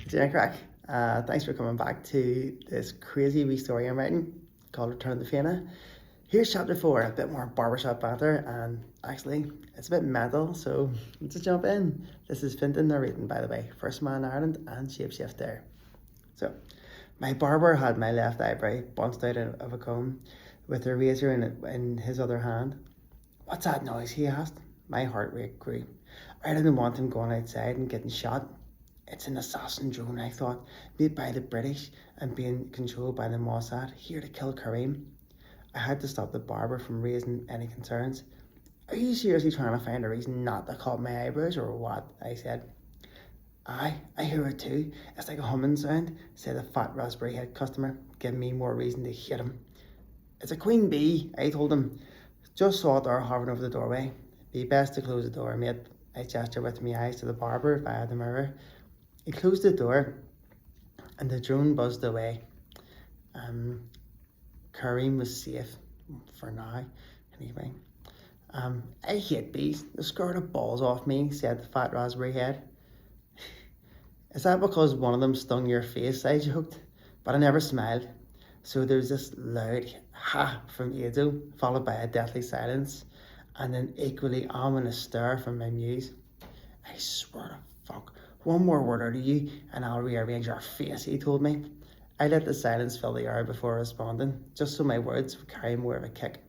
Jenny Crack, thanks for coming back to this crazy wee story I'm writing called Return to Fianna. Here's chapter 4, a bit more barbershop banter, and actually it's a bit mental, so let's just jump in. This is Fintan narrating, by the way, first man in Ireland and shapeshift there. So, my barber had my left eyebrow bunched out of a comb with a razor in his other hand. "What's that noise?" he asked. My heart rate grew. I didn't want him going outside and getting shot. It's an assassin drone, I thought, made by the British and being controlled by the Mossad, here to kill Kareem. I had to stop the barber from raising any concerns. "Are you seriously trying to find a reason not to cut my eyebrows or what?" I said. "Aye, I hear it too. It's like a humming sound," said the fat raspberry head customer, giving me more reason to hate him. "It's a queen bee," I told him. "Just saw it there hovering over the doorway. Be best to close the door, mate." I gestured with my eyes to the barber via the mirror. He closed the door and the drone buzzed away. Kareem was safe, for now, anyway. "I hate bees. They scare the balls off me," said the fat raspberry head. "Is that because one of them stung your face?" I joked, but I never smiled. So there was this loud ha from Ado, followed by a deathly silence, and an equally ominous stare from my muse. "I swear to fuck, one more word out of you and I'll rearrange your face," he told me. I let the silence fill the air before responding, just so my words would carry more of a kick.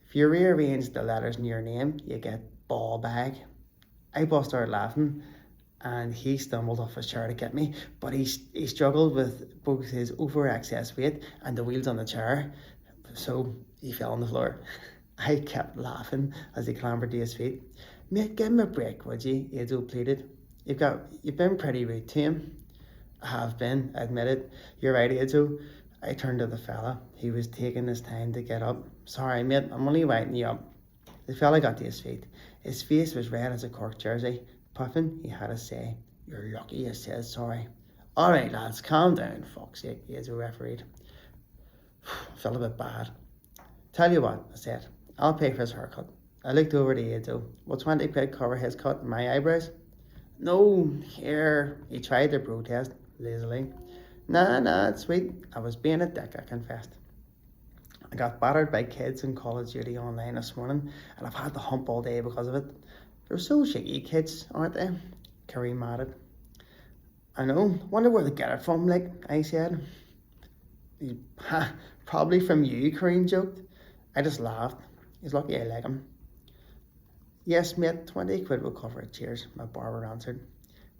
"If you rearrange the letters in your name, you get ball bag." I burst out laughing and he stumbled off his chair to get me, but he struggled with both his over excess weight and the wheels on the chair, so he fell on the floor. I kept laughing as he clambered to his feet. "Mate, give him a break, would you?" Ado pleaded. You've been pretty rude to him." "I have been," I admitted. "You're right, Ado." I turned to the fella. He was taking his time to get up. "Sorry, mate, I'm only waiting you up." The fella got to his feet. His face was red as a Cork jersey. Puffing, he had to say, "You're lucky I said sorry." "All right, lads, calm down, fuck's sake," Ado refereed. I felt a bit bad. "Tell you what," I said, "I'll pay for his haircut." I looked over to Ado. "Will 20 quid cover his cut and my eyebrows?" "No, here." He tried to protest lazily. Nah, it's sweet. I was being a dick," I confessed. "I got battered by kids in Call of Duty online this morning, and I've had to hump all day because of it. They're so shaky, kids, aren't they?" Kareem added. "I know. Wonder where they get it from, like," I said. "Probably from you," Kareem joked. I just laughed. He's lucky I like him. "Yes, mate, 20 quid will cover it, cheers," my barber answered.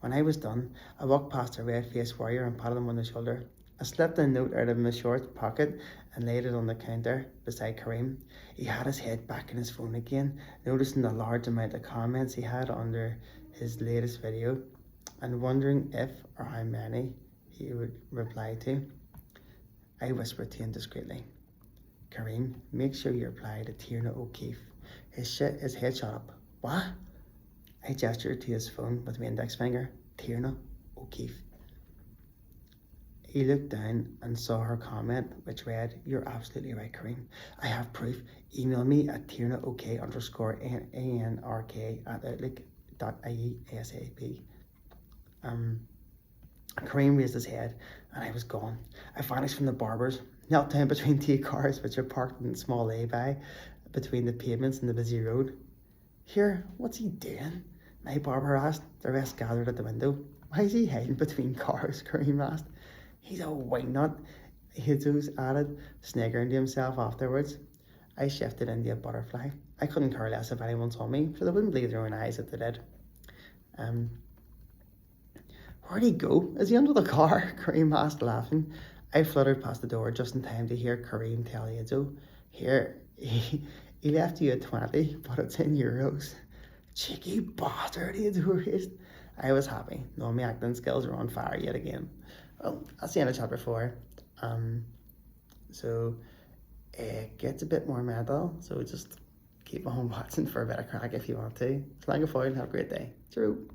When I was done, I walked past a red-faced warrior and patted him on the shoulder. I slipped a note out of my short pocket and laid it on the counter beside Kareem. He had his head back in his phone again, noticing the large amount of comments he had under his latest video and wondering if or how many he would reply to. I whispered to him discreetly, "Kareem, make sure you reply to Tierna O'Keefe." His head shot up. "What?" I gestured to his phone with my index finger. "Tierna O'Keefe." He looked down and saw her comment, which read, "You're absolutely right, Kareem. I have proof. Email me at tiernaok_anrk@outlook.ie ASAP." Kareem raised his head and I was gone. I vanished from the barber's, knelt down between two cars which are parked in small lay-by between the pavements and the busy road. "Here, what's he doing?" my barber asked. The rest gathered at the window. "Why is he hiding between cars?" Kareem asked. "He's a wingnut," Jesus added, sniggering to himself afterwards. I shifted into a butterfly. I couldn't care less if anyone saw me, for they wouldn't believe their own eyes if they did. "Where'd he go? Is he under the car?" Kareem asked, laughing. I fluttered past the door just in time to hear Kareem tell Edzo, "Here, he left you at 20, but it's in euros." "Cheeky bastard," Edzo raised. I was happy, knowing my acting skills were on fire yet again. Well, that's the end of chapter 4. So it gets a bit more mental, so just keep on watching for a bit of crack if you want to. Slang a foil, have a great day. True.